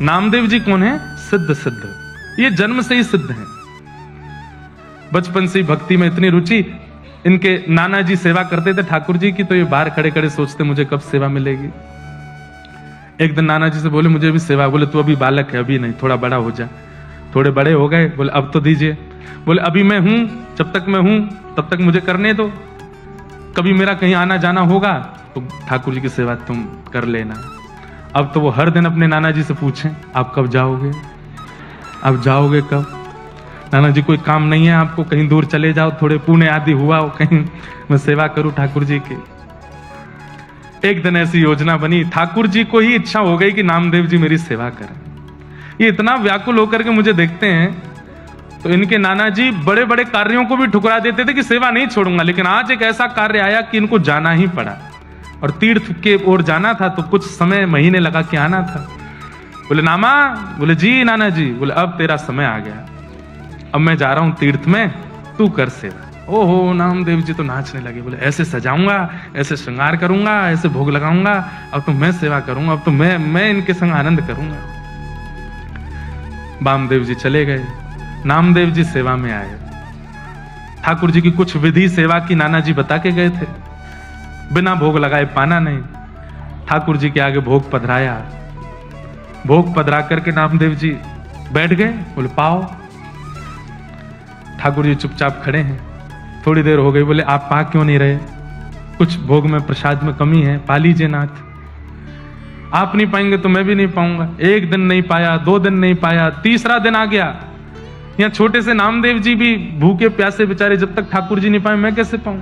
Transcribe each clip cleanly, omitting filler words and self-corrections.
नामदेव जी कौन है? सिद्ध सिद्ध, ये जन्म से ही सिद्ध हैं। बचपन से ही भक्ति में इतनी रुचि, इनके नाना जी सेवा करते थे ठाकुर जी की, तो ये बाहर खड़े खड़े सोचते मुझे कब सेवा मिलेगी। एक दिन नाना जी से बोले मुझे भी सेवा, बोले तू अभी बालक है, अभी नहीं, थोड़ा बड़ा हो जा। थोड़े बड़े हो गए, बोले अब तो दीजिए। बोले अभी मैं हूं, जब तक मैं हूं तब तक मुझे करने दो, कभी मेरा कहीं आना जाना होगा तो ठाकुर जी की सेवा तुम कर लेना। अब तो वो हर दिन अपने नाना जी से पूछें आप कब जाओगे, आप जाओगे कब? नाना जी कोई काम नहीं है आपको, कहीं दूर चले जाओ, थोड़े पुण्य आदि हुआ हो कहीं, मैं सेवा करूं ठाकुर जी की। एक दिन ऐसी योजना बनी, ठाकुर जी को ही इच्छा हो गई कि नामदेव जी मेरी सेवा करें। ये इतना व्याकुल होकर के मुझे देखते हैं, तो इनके नाना जी बड़े बड़े कार्यों को भी ठुकरा देते थे कि सेवा नहीं छोड़ूंगा, लेकिन आज एक ऐसा कार्य आया कि इनको जाना ही पड़ा, और तीर्थ के ओर जाना था, तो कुछ समय महीने लगा के आना था। बोले नामा, बोले जी नाना जी, बोले अब तेरा समय आ गया, अब मैं जा रहा हूं तीर्थ में, तू कर सेवा। ओहो, नामदेव जी तो नाचने लगे, बोले ऐसे सजाऊंगा, ऐसे श्रृंगार करूंगा, ऐसे भोग लगाऊंगा, अब तो मैं सेवा करूंगा, अब तो मैं इनके संग आनंद करूंगा। वामदेव जी चले गए, नामदेव जी सेवा में आए। ठाकुर जी की कुछ विधि सेवा की नाना जी बता के गए थे, बिना भोग लगाए पाना नहीं। ठाकुर जी के आगे भोग पधराया, भोग पधरा करके नामदेव जी बैठ गए, बोले पाओ। ठाकुर जी चुपचाप खड़े हैं, थोड़ी देर हो गई, बोले आप पा क्यों नहीं रहे? कुछ भोग में प्रसाद में कमी है, पा लीजिए नाथ। आप नहीं पाएंगे तो मैं भी नहीं पाऊंगा। एक दिन नहीं पाया, 2 दिन नहीं पाया, तीसरा दिन आ गया। यहाँ छोटे से नामदेव जी भी भूखे प्यासे बेचारे, जब तक ठाकुर जी नहीं पाए मैं कैसे पाऊं?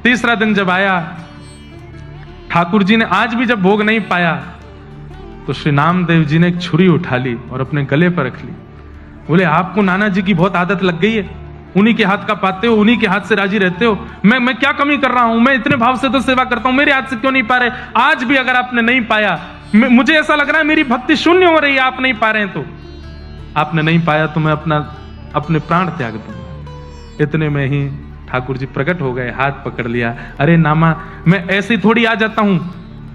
तीसरा दिन जब आया, ठाकुर जी ने आज भी जब भोग नहीं पाया, तो श्री नामदेव जी ने एक छुरी उठा ली और अपने गले पर रख ली। बोले आपको नाना जी की बहुत आदत लग गई है, उन्हीं के हाथ का पाते हो, उन्हीं के हाथ से राजी रहते हो। मैं क्या कमी कर रहा हूं? मैं इतने भाव से तो सेवा करता हूं, मेरे हाथ से क्यों नहीं पा रहे? आज भी अगर आपने नहीं पाया, मुझे ऐसा लग रहा है मेरी भक्ति शून्य हो रही है, आप नहीं पा रहे हैं, तो आपने नहीं पाया तो मैं अपने प्राण त्याग दूंगा। इतने में ही ठाकुर जी प्रकट हो गए, हाथ पकड़ लिया। अरे नामा, मैं ऐसे ही थोड़ी आ जाता हूं,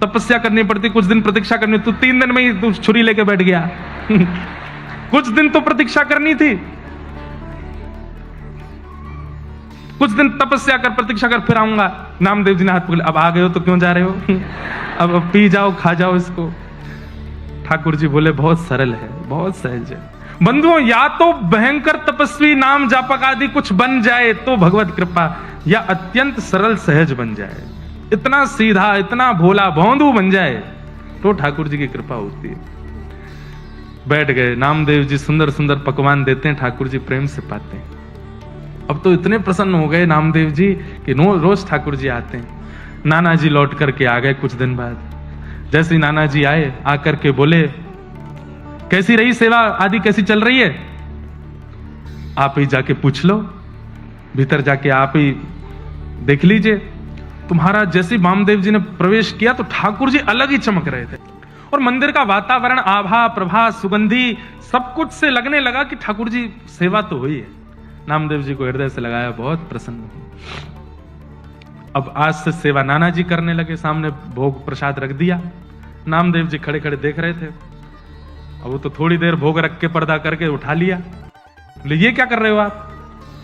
तपस्या करनी पड़ती, कुछ दिन प्रतीक्षा करनी। तू 3 दिन में ही तू छुरी लेके बैठ गया। कुछ दिन तो प्रतीक्षा करनी थी, कुछ दिन तपस्या कर, प्रतीक्षा कर, फिर आऊंगा। नामदेव जी ने हाथ पकड़, अब आ गए हो तो क्यों जा रहे हो? अब पी जाओ, खा जाओ इसको। ठाकुर जी बोले बहुत सरल है, बहुत सहज है। बंधुओं, या तो भयंकर तपस्वी नाम जापक आदि कुछ बन जाए तो भगवत कृपा, या अत्यंत सरल सहज बन जाए, इतना सीधा, इतना भोला भौंदू बन जाए तो ठाकुर जी की कृपा होती है। बैठ गए, नामदेव जी सुंदर सुंदर पकवान देते हैं, ठाकुर जी प्रेम से पाते हैं। अब तो इतने प्रसन्न हो गए नामदेव जी कि रोज ठाकुर जी आते हैं। नाना जी लौट करके आ गए कुछ दिन बाद। जैसे ही नाना जी आए, आकर के बोले कैसी रही सेवा आदि, कैसी चल रही है? आप ही जाके पूछ लो, भीतर जाके आप ही देख लीजिए। तुम्हारा जैसे वामदेव जी ने प्रवेश किया तो ठाकुर जी अलग ही चमक रहे थे, और मंदिर का वातावरण, आभा, प्रभा, सुगंधी सब कुछ से लगने लगा कि ठाकुर जी सेवा तो हुई है। नामदेव जी को हृदय से लगाया, बहुत प्रसन्न हुए। अब आज से सेवा नाना जी करने लगे, सामने भोग प्रसाद रख दिया। नामदेव जी खड़े खड़े देख रहे थे। अब वो तो थोड़ी देर भोग रख के पर्दा करके उठा लिया। बोले ये क्या कर रहे हो आप?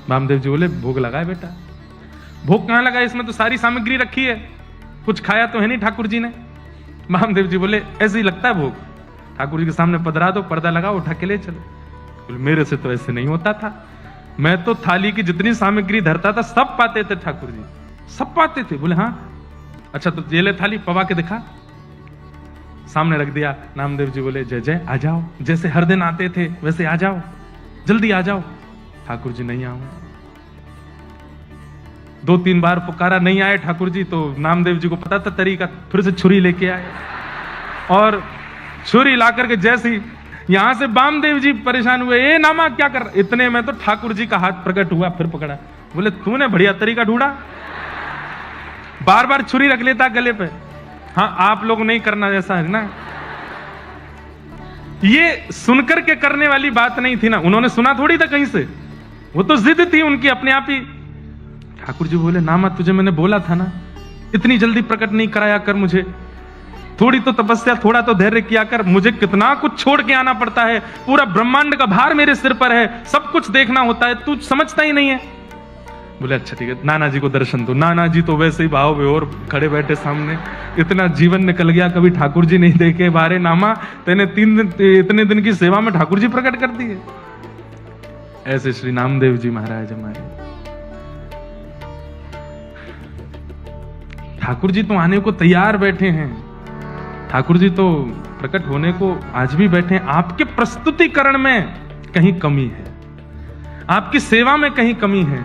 वामदेव जी बोले भोग लगाए बेटा। भोग कहां लगा? इसमें तो सारी सामग्री रखी है, कुछ खाया तो है नहीं ठाकुर जी ने। वामदेव जी बोले ऐसे ही लगता है भोग, ठाकुर जी के सामने पधरा दो, पर्दा लगाओ, उठा के ले चलो। बोले मेरे से तो ऐसे नहीं होता था, मैं तो थाली की जितनी सामग्री धरता था सब पाते थे ठाकुर जी, सब पाते थे। बोले हाँ, अच्छा तो ये ले थाली, पवा के दिखा। सामने रख दिया। नामदेव जी बोले जय जय, आ जाओ, जैसे हर दिन आते थे वैसे आ जाओ, जल्दी आ जाओ। ठाकुर जी नहीं आऊंगा। 2-3 बार पुकारा, नहीं आए ठाकुर जी, तो नामदेव जी को पता था तरीका, फिर से छुरी लेके आए, और छुरी ला करके जैसी यहां से वामदेव जी परेशान हुए, ए नामा क्या कर? इतने में तो ठाकुर जी का हाथ प्रकट हुआ, फिर पकड़ा। बोले तूने बढ़िया तरीका ढूंढा, बार बार छुरी रख लेता गले पे। हाँ, आप लोग नहीं करना ऐसा है ना। ये सुनकर के करने वाली बात नहीं थी ना, उन्होंने सुना थोड़ी था कहीं से, वो तो जिद थी उनकी अपने आप ही। ठाकुर जी बोले नामा तुझे मैंने बोला था ना, इतनी जल्दी प्रकट नहीं कराया कर मुझे, थोड़ी तो तपस्या, थोड़ा तो धैर्य किया कर, मुझे कितना कुछ छोड़ के आना पड़ता है, पूरा ब्रह्मांड का भार मेरे सिर पर है, सब कुछ देखना होता है, तू समझता ही नहीं है। बोले अच्छा ठीक है, नाना जी को दर्शन दो। नाना जी तो वैसे ही भाव बेहोर खड़े बैठे सामने, इतना जीवन निकल गया, कभी ठाकुर जी नहीं देखे, बारे नामा तेने 3 दिन इतने दिन की सेवा में ठाकुर जी प्रकट कर दिए। ऐसे श्री नामदेव जी महाराज हमारे। ठाकुर जी तो आने को तैयार बैठे हैं, ठाकुर जी तो प्रकट होने को आज भी बैठे हैं। आपके प्रस्तुतिकरण में कहीं कमी है, आपकी सेवा में कहीं कमी है।